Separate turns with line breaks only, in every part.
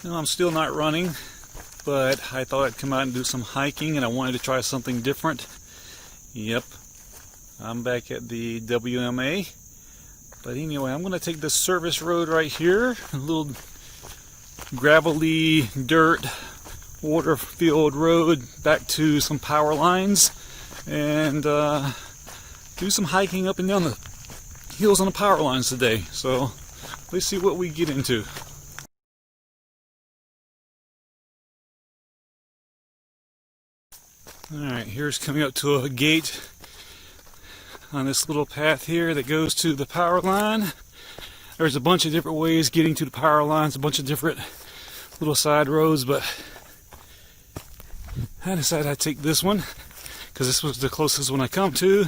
No, I'm still not running, but I thought I'd come out and do some hiking, and I wanted to try something different. Yep, I'm back at the WMA. But anyway, I'm going to take this service road right here, a little gravelly dirt water field road back to some power lines, and do some hiking up and down the hills on the power lines today. So let's see what we get into. Alright, here's coming up to a gate on this little path here that goes to the power line. There's a bunch of different ways getting to the power lines, a bunch of different little side roads, but I decided I'd take this one because this was the closest one I come to,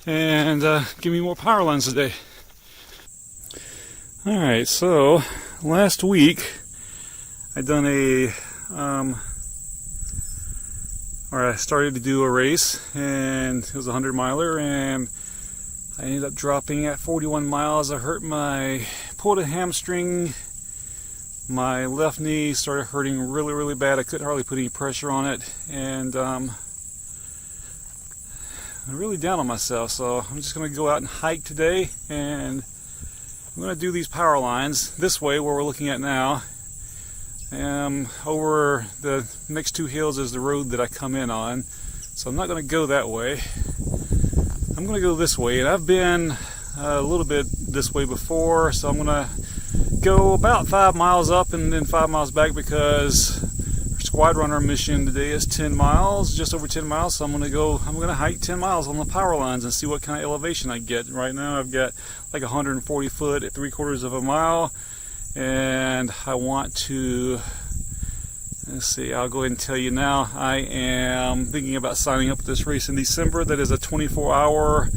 and give me more power lines today. Alright, so last week I done I started to do a race, and it was a 100-miler, and I ended up dropping at 41 miles. I pulled a hamstring. My left knee started hurting really, really bad. I couldn't hardly put any pressure on it, and I'm really down on myself. So I'm just going to go out and hike today, and I'm going to do these power lines this way where we're looking at now. Over the next two hills is the road that I come in on, so I'm not going to go that way. I'm going to go this way, and I've been a little bit this way before, so I'm going to go about 5 miles up and then 5 miles back, because our squad runner mission today is 10 miles, just over 10 miles. So I'm going to hike 10 miles on the power lines and see what kind of elevation I get. Right now I've got like 140 foot at 3/4 of a mile. And I want to, let's see, I'll go ahead and tell you now, I am thinking about signing up for this race in December. That is a 24-hour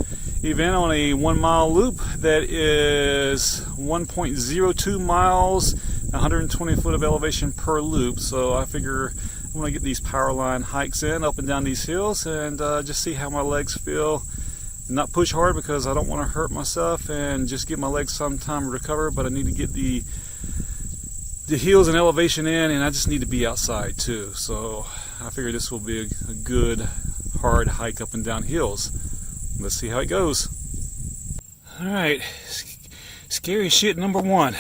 event on a 1-mile loop that is 1.02 miles, 120 foot of elevation per loop. So I figure I'm going to get these power line hikes in up and down these hills, and just see how my legs feel. Not push hard because I don't want to hurt myself, and just give my legs some time to recover, but I need to get the heels and elevation in, and I just need to be outside too. So I figure this will be a good hard hike up and down hills. Let's see how it goes. Alright, scary shit number one.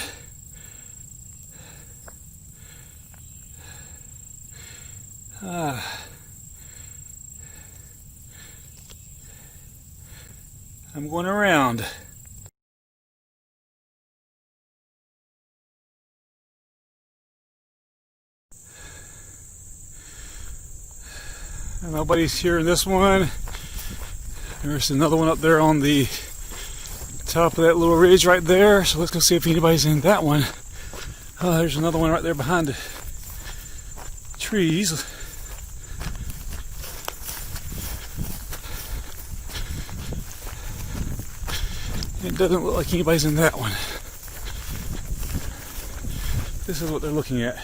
I'm going around. Nobody's here in this one. There's another one up there on the top of that little ridge right there. So let's go see if anybody's in that one. Oh, there's another one right there behind the trees. It doesn't look like anybody's in that one. This is what they're looking at.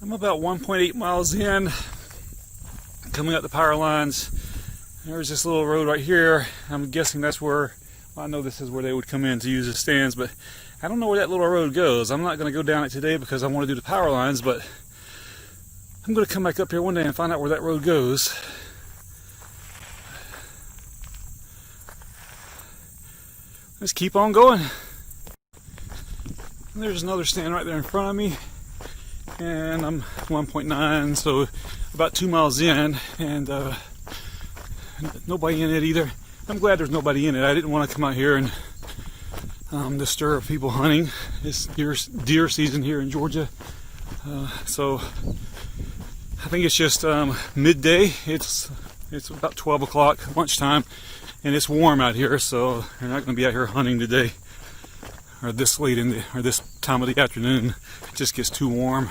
I'm about 1.8 miles in, coming up the power lines. There's this little road right here. I'm guessing that's where, well, I know this is where they would come in to use the stands, but I don't know where that little road goes. I'm not going to go down it today because I want to do the power lines, but I'm going to come back up here one day and find out where that road goes. Let's keep on going. And there's another stand right there in front of me, and I'm 1.9, so about 2 miles in, and nobody in it either. I'm glad there's nobody in it. I didn't want to come out here and disturb people hunting. It's deer season here in Georgia, so I think it's just midday. It's about 12 o'clock, lunchtime, and it's warm out here, so you're not going to be out here hunting today, or this late or this time of the afternoon. It just gets too warm.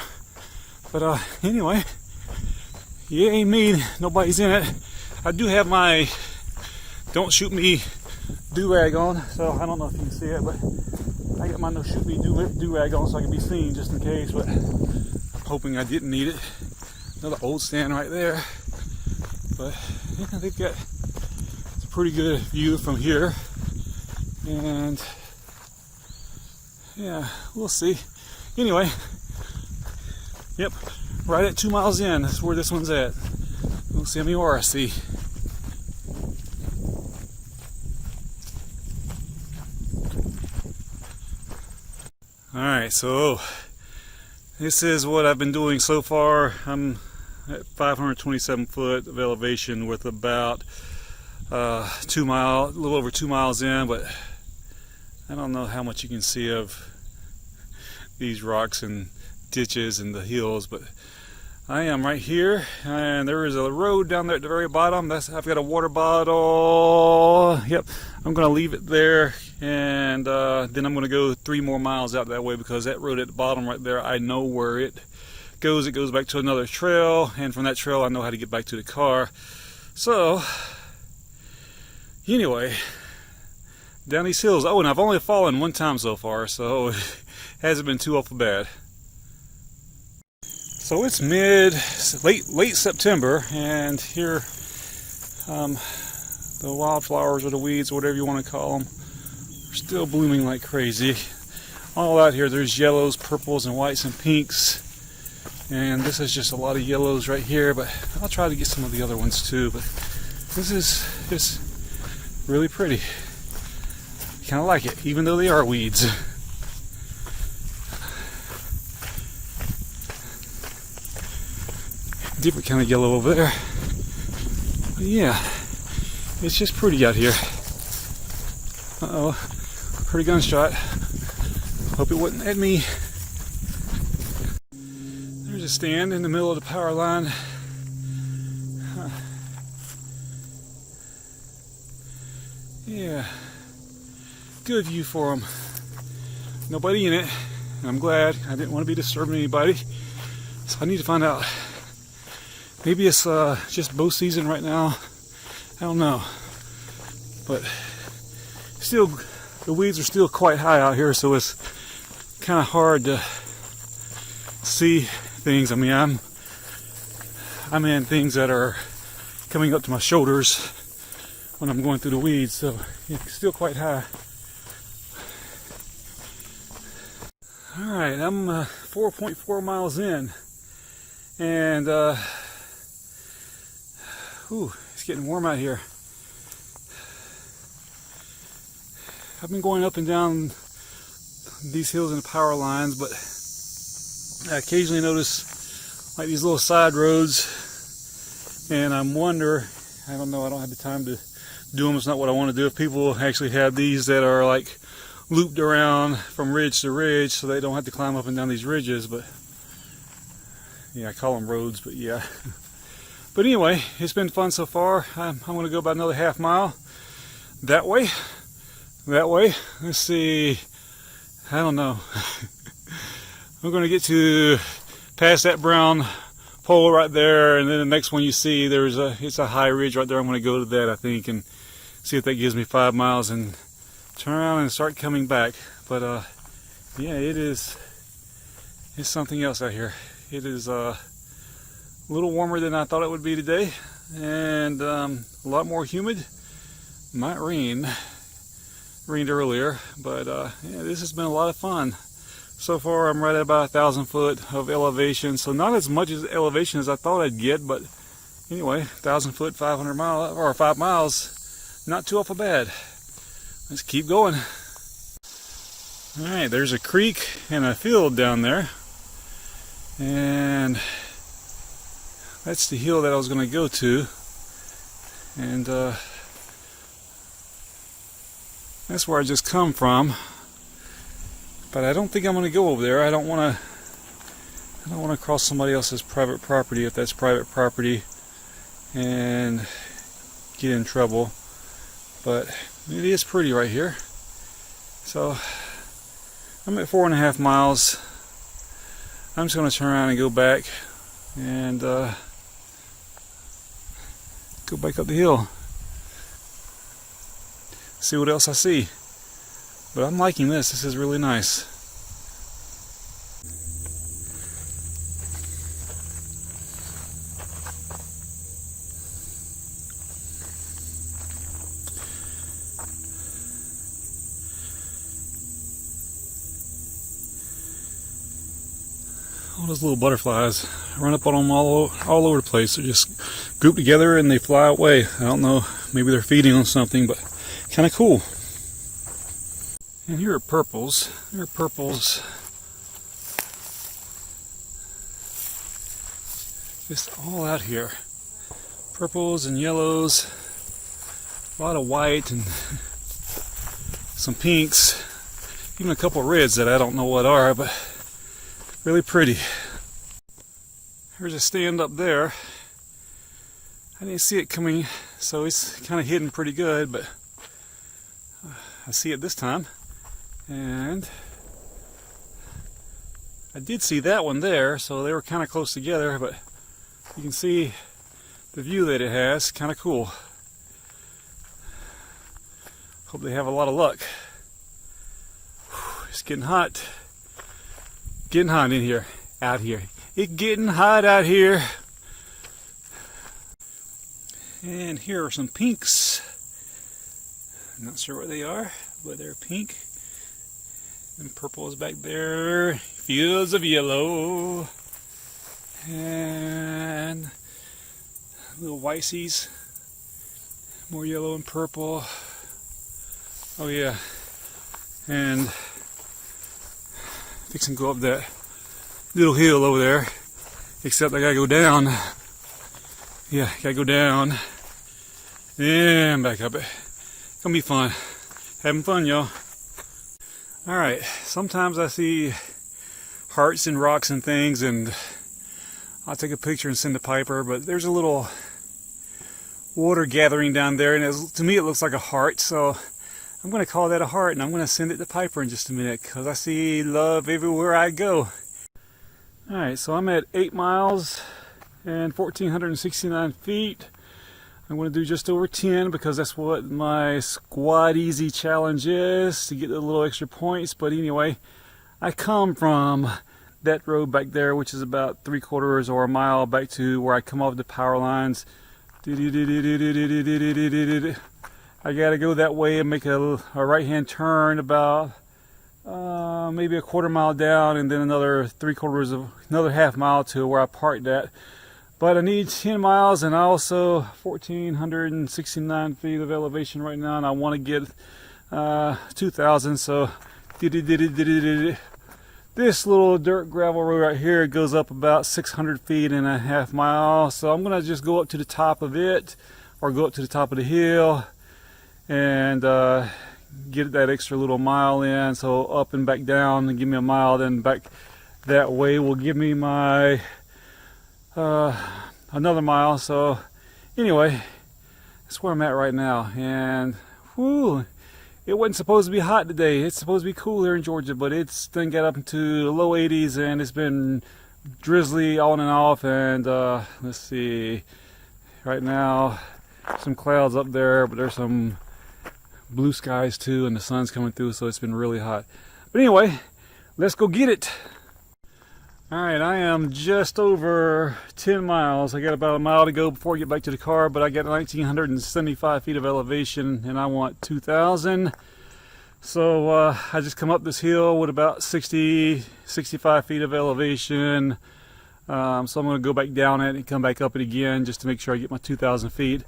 But anyway, yay me, nobody's in it. I do have my "Don't Shoot Me" do-rag on, so I don't know if you can see it, but I got my "No Shoot Me" do-rag on so I can be seen just in case, but I'm hoping I didn't need it. Another old stand right there. But yeah, they've got a pretty good view from here, and yeah, we'll see. Anyway, yep, right at 2 miles in, that's where this one's at. We'll see how many more I see. Alright, so this is what I've been doing so far. I'm at 527 foot of elevation with about a little over 2 miles in, but I don't know how much you can see of these rocks and ditches and the hills, but I am right here, and there is a road down there at the very bottom. I've got a water bottle. Yep, I'm going to leave it there, and then I'm going to go 3 more miles out that way, because that road at the bottom right there, I know where it goes. It goes back to another trail, and from that trail I know how to get back to the car. So anyway, down these hills. Oh, and I've only fallen 1 time so far, so it hasn't been too awful bad. So it's late September, and here the wildflowers or the weeds, or whatever you want to call them, are still blooming like crazy. All out here there's yellows, purples, and whites and pinks, and this is just a lot of yellows right here, but I'll try to get some of the other ones too. But this is just really pretty. Kind of like it, even though they are weeds. Different kind of yellow over there. But yeah, it's just pretty out here. Uh-oh, heard a gunshot. Hope it wasn't at me. There's a stand in the middle of the power line. Huh. Yeah, good view for them. Nobody in it, and I'm glad. I didn't want to be disturbing anybody, so I need to find out. Maybe it's just bow season right now. I don't know. But still, the weeds are still quite high out here, so it's kind of hard to see things. I mean, I'm in things that are coming up to my shoulders when I'm going through the weeds, so it's still quite high. Alright, I'm 4.4 miles in, and it's getting warm out here. I've been going up and down these hills in the power lines, but I occasionally notice like these little side roads, and I don't know, I don't have the time to do them. It's not what I want to do. If people actually have these that are like looped around from ridge to ridge, so they don't have to climb up and down these ridges, but yeah, I call them roads, but yeah. But anyway, it's been fun so far. I'm going to go about another half mile that way. Let's see. I don't know. I'm going to get to past that brown pole right there, and then the next one you see, it's a high ridge right there. I'm going to go to that, I think, and see if that gives me 5 miles and turn around and start coming back. But yeah, it's something else out here. It is a little warmer than I thought it would be today, and a lot more humid. Might rain. Rained earlier, but yeah, this has been a lot of fun. So far I'm right at about 1,000 foot of elevation, so not as much as elevation as I thought I'd get, but anyway, 1,000 foot, 500 miles, or 5 miles, not too awful bad. Let's keep going. Alright, there's a creek and a field down there, and that's the hill that I was going to go to, and that's where I just come from. But I don't think I'm going to go over there. I don't want to cross somebody else's private property, if that's private property, and get in trouble. But it is pretty right here. So I'm at 4.5 miles. I'm just going to turn around and go back and go back up the hill. See what else I see. But I'm liking this. This is really nice. All those little butterflies, I run up on them all over the place. They're just grouped together and they fly away. I don't know, maybe they're feeding on something, but kind of cool. And here are purples. There are purples just all out here. Purples and yellows, a lot of white and some pinks, even a couple reds that I don't know what are, but really pretty. There's a stand up there. I didn't see it coming, so it's kind of hidden pretty good, but I see it this time. And I did see that one there, so they were kind of close together, but you can see the view that it has. Kind of cool. Hope they have a lot of luck. It's getting hot. Getting hot in here. Out here. It's getting hot out here. And here are some pinks. I'm not sure what they are, but they're pink. And purple is back there. Fields of yellow. And little whitesies. More yellow and purple. Oh yeah. And fixing to go up that little hill over there. Except I gotta go down. Yeah, gotta go down. And back up it. Gonna be fun. Having fun, y'all. Alright, sometimes I see hearts and rocks and things, and I'll take a picture and send to Piper, but there's a little water gathering down there, and to me it looks like a heart, so I'm going to call that a heart, and I'm going to send it to Piper in just a minute, because I see love everywhere I go. Alright, so I'm at 8 miles and 1,469 feet. I'm going to do just over 10 because that's what my squad easy challenge is, to get a little extra points. But anyway, I come from that road back there, which is about 3/4 or a mile back to where I come off the power lines. I got to go that way and make a right hand turn about maybe a 1/4 mile down, and then another another half mile to where I parked at. But I need 10 miles, and I also 1,469 feet of elevation right now, and I want to get 2,000. So this little dirt gravel road right here goes up about 600 feet in a half mile. So I'm gonna just go up to the top of it, or go up to the top of the hill, and get that extra little mile in. So up and back down and give me a mile, then back that way will give me my another mile. So anyway, that's where I'm at right now. And whoo, it wasn't supposed to be hot today. It's supposed to be cool here in Georgia, but it's then got up into the low 80s, and it's been drizzly on and off. And let's see, right now some clouds up there, but there's some blue skies too, and the sun's coming through, so it's been really hot. But anyway, let's go get it. Alright, I am just over 10 miles. I got about a mile to go before I get back to the car, but I got 1,975 feet of elevation, and I want 2,000. So I just come up this hill with about 65 feet of elevation. So I'm going to go back down it and come back up it again just to make sure I get my 2,000 feet.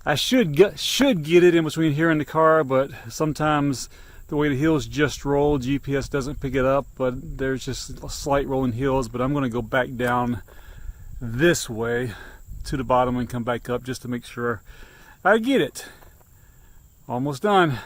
I should get it in between here and the car, but sometimes the way the hills just roll, GPS doesn't pick it up, but there's just slight rolling hills. But I'm going to go back down this way to the bottom and come back up just to make sure I get it. Almost done.